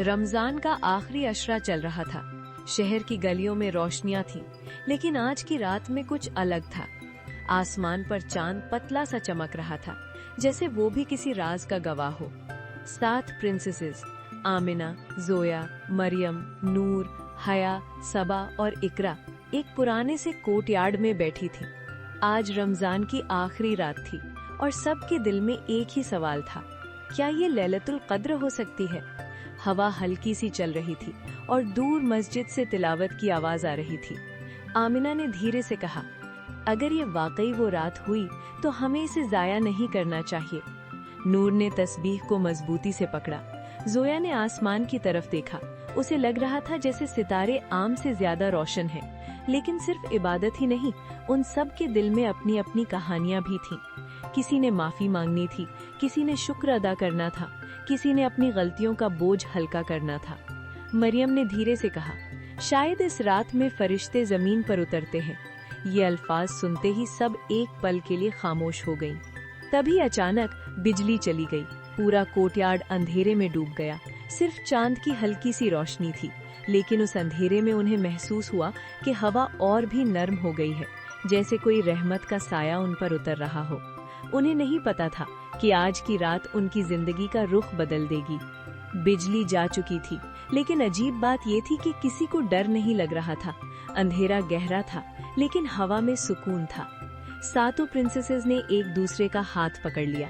रमजान का आखिरी अशरा चल रहा था। शहर की गलियों में रोशनियां थीं, लेकिन आज की रात में कुछ अलग था। आसमान पर चांद पतला सा चमक रहा था, जैसे वो भी किसी राज का गवाह हो। 7 प्रिंसेसेस आमिना, जोया, मरियम, नूर, हया, सबा और इकरा एक पुराने से कोर्टयार्ड में बैठी थी। आज रमजान की आखिरी रात थी और सबके दिल में एक ही सवाल था, क्या ये लैलतुल कद्र हो सकती है? हवा हल्की सी चल रही थी और दूर मस्जिद से तिलावत की आवाज आ रही थी। आमिना ने धीरे से कहा, अगर ये वाकई वो रात हुई तो हमें इसे जाया नहीं करना चाहिए। नूर ने तस्बीह को मजबूती से पकड़ा। जोया ने आसमान की तरफ देखा। उसे लग रहा था जैसे सितारे आम से ज्यादा रोशन हैं। लेकिन सिर्फ इबादत ही नहीं, उन सब के दिल में अपनी अपनी कहानियां भी थीं। किसी ने माफी मांगनी थी, किसी ने शुक्र अदा करना था, किसी ने अपनी गलतियों का बोझ हल्का करना था। मरियम ने धीरे से कहा, शायद इस रात में फरिश्ते जमीन पर उतरते हैं। ये अल्फाज सुनते ही सब एक पल के लिए खामोश हो गईं। तभी अचानक बिजली चली गई। पूरा कोर्टयार्ड अंधेरे में डूब गया। सिर्फ चांद की हल्की सी रोशनी थी, लेकिन उस अंधेरे में उन्हें महसूस हुआ कि हवा और भी नर्म हो गई है, जैसे कोई रहमत का साया उन पर उतर रहा हो। उन्हें नहीं पता था कि आज की रात उनकी जिंदगी का रुख बदल देगी। बिजली जा चुकी थी, लेकिन अजीब बात ये थी कि किसी को डर नहीं लग रहा था। अंधेरा गहरा था, लेकिन हवा में सुकून था। 7 प्रिंसेसेस ने एक दूसरे का हाथ पकड़ लिया।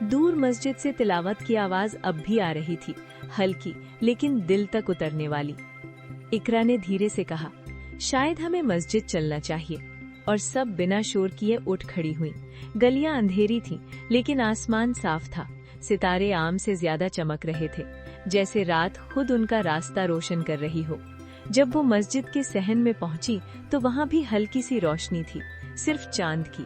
दूर मस्जिद से तिलावत की आवाज अब भी आ रही थी, हल्की लेकिन दिल तक उतरने वाली। इकरा ने धीरे से कहा, शायद हमें मस्जिद चलना चाहिए। और सब बिना शोर किए उठ खड़ी हुईं। गलियां अंधेरी थीं, लेकिन आसमान साफ था। सितारे आम से ज्यादा चमक रहे थे, जैसे रात खुद उनका रास्ता रोशन कर रही हो। जब वो मस्जिद के सहन में पहुंची तो वहां भी हल्की सी रोशनी थी, सिर्फ चांद की।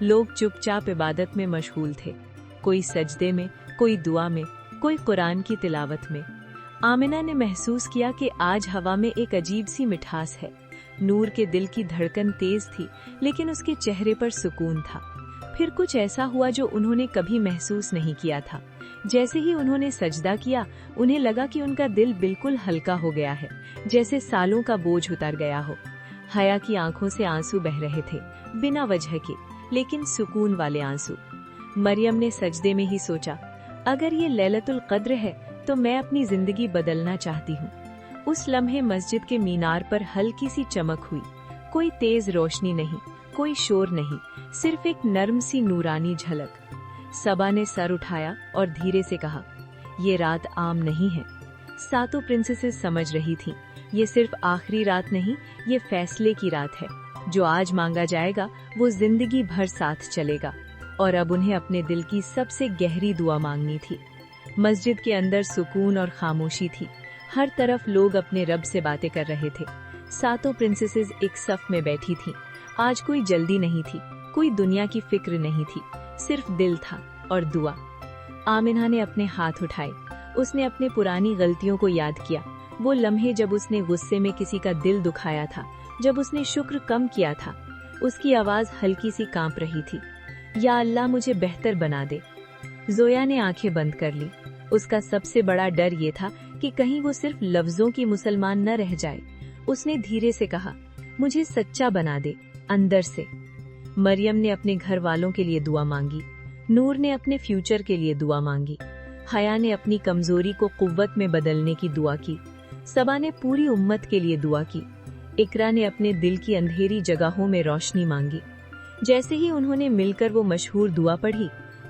लोग चुपचाप इबादत में मशगूल थे, कोई सजदे में, कोई दुआ में, कोई कुरान की तिलावत में। आमिना ने महसूस किया कि आज हवा में एक अजीब सी मिठास है। नूर के दिल की धड़कन तेज थी, लेकिन उसके चेहरे पर सुकून था। फिर कुछ ऐसा हुआ जो उन्होंने कभी महसूस नहीं किया था। जैसे ही उन्होंने सजदा किया, उन्हें लगा कि उनका दिल बिल्कुल हल्का हो गया है, जैसे सालों का बोझ उतर गया हो। हया की आंखों से आंसू बह रहे थे, बिना वजह के, लेकिन सुकून वाले आंसू। मरियम ने सजदे में ही सोचा, अगर ये लैलतुल कद्र है तो मैं अपनी जिंदगी बदलना चाहती हूँ। उस लम्हे मस्जिद के मीनार पर हल्की सी चमक हुई। कोई तेज रोशनी नहीं, कोई शोर नहीं, सिर्फ एक नर्म सी नूरानी झलक। सबा ने सर उठाया और धीरे से कहा, ये रात आम नहीं है। 7 प्रिंसेसेस समझ रही थीं, ये सिर्फ आखिरी रात नहीं, ये फैसले की रात है। जो आज मांगा जाएगा वो जिंदगी भर साथ चलेगा। और अब उन्हें अपने दिल की सबसे गहरी दुआ मांगनी थी। मस्जिद के अंदर सुकून और खामोशी थी। हर तरफ लोग अपने रब से बातें कर रहे थे। 7 प्रिंसेसेस एक सफ में बैठी थीं। आज कोई जल्दी नहीं थी, कोई दुनिया की फिक्र नहीं थी, सिर्फ दिल था और दुआ। आमिना ने अपने हाथ उठाए। उसने अपने पुरानी गलतियों को याद किया। वो लम्हे जब उसने गुस्से में किसी का दिल दुखाया था, जब उसने शुक्र कम किया था। उसकी आवाज हल्की सी कांप रही थी, या अल्लाह मुझे बेहतर बना दे। जोया ने आंखें बंद कर ली। उसका सबसे बड़ा डर ये था कि कहीं वो सिर्फ लफ्जों की मुसलमान न रह जाए। उसने धीरे से कहा, मुझे सच्चा बना दे, अंदर से। मरियम ने अपने घर वालों के लिए दुआ मांगी। नूर ने अपने फ्यूचर के लिए दुआ मांगी। हया ने अपनी कमजोरी को कुव्वत में बदलने की दुआ की। सबा ने पूरी उम्मत के लिए दुआ की। इकरा ने अपने दिल की अंधेरी जगहों में रोशनी मांगी। जैसे ही उन्होंने मिलकर वो मशहूर दुआ पढ़ी,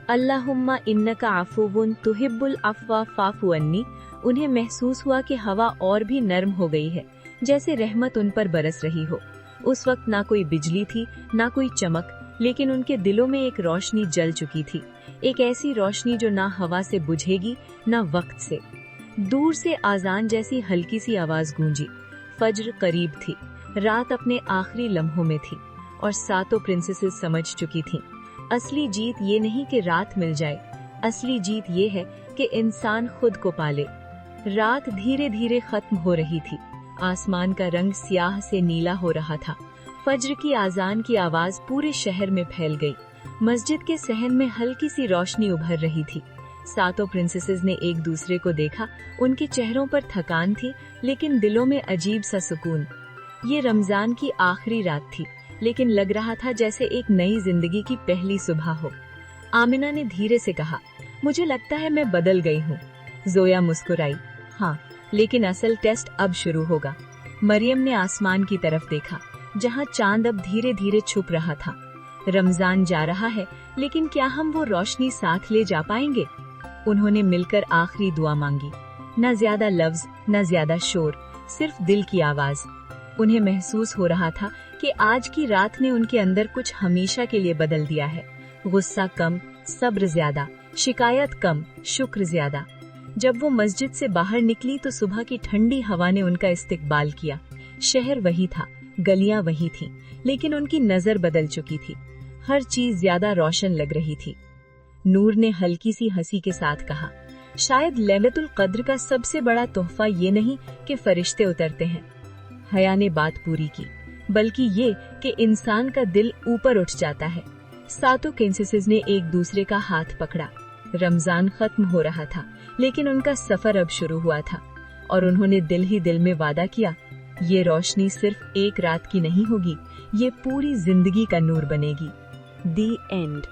अल्लाहुम्मा इन्नका अफ़ुव्वुन तुहिब्बुल अफ़्वा फ़ाफ़ु अन्नी, उन्हें महसूस हुआ कि हवा और भी नर्म हो गई है, जैसे रहमत उन पर बरस रही हो। उस वक्त ना कोई बिजली थी, ना कोई चमक, लेकिन उनके दिलों में एक रोशनी जल चुकी थी। एक ऐसी रोशनी जो ना हवा से बुझेगी, ना वक्त से। दूर से आजान जैसी हल्की सी आवाज गूंजी। फज्र करीब थी, रात अपने आखिरी लम्हों में थी और 7 प्रिंसेसेस समझ चुकी थीं, असली जीत ये नहीं कि रात मिल जाए, असली जीत ये है कि इंसान खुद को पाले। रात धीरे धीरे खत्म हो रही थी। आसमान का रंग स्याह से नीला हो रहा था। फज्र की आजान की आवाज पूरे शहर में फैल गई। मस्जिद के सहन में हल्की सी रोशनी उभर रही थी। सातों प्रिंसेसेस ने एक दूसरे को देखा। उनके चेहरों पर थकान थी, लेकिन दिलों में अजीब सा सुकून। ये रमजान की आखिरी रात थी, लेकिन लग रहा था जैसे एक नई जिंदगी की पहली सुबह हो। आमिना ने धीरे से कहा, मुझे लगता है मैं बदल गई हूँ। जोया मुस्कुराई, हाँ, लेकिन असल टेस्ट अब शुरू होगा। मरियम ने आसमान की तरफ देखा, जहाँ चांद अब धीरे धीरे छुप रहा था। रमजान जा रहा है, लेकिन क्या हम वो रोशनी साथ ले जा पाएंगे? उन्होंने मिलकर आखिरी दुआ मांगी। न ज्यादा लफ्ज, न ज्यादा शोर, सिर्फ दिल की आवाज। उन्हें महसूस हो रहा था कि आज की रात ने उनके अंदर कुछ हमेशा के लिए बदल दिया है। गुस्सा कम, सब्र ज्यादा, शिकायत कम, शुक्र ज्यादा। जब वो मस्जिद से बाहर निकली तो सुबह की ठंडी हवा ने उनका इस्तकबाल किया। शहर वही था, गलियां वही थीं, लेकिन उनकी नजर बदल चुकी थी। हर चीज ज्यादा रोशन लग रही थी। नूर ने हल्की सी हंसी के साथ कहा, शायद लैलतुल कद्र का सबसे बड़ा तोहफा ये नहीं कि फरिश्ते उतरते हैं। हया ने बात पूरी की, बल्कि ये कि इंसान का दिल ऊपर उठ जाता है। सातों प्रिंसेसेस ने एक दूसरे का हाथ पकड़ा। रमजान खत्म हो रहा था, लेकिन उनका सफर अब शुरू हुआ था, और उन्होंने दिल ही दिल में वादा किया, ये रोशनी सिर्फ एक रात की नहीं होगी, ये पूरी जिंदगी का नूर बनेगी। दी एंड।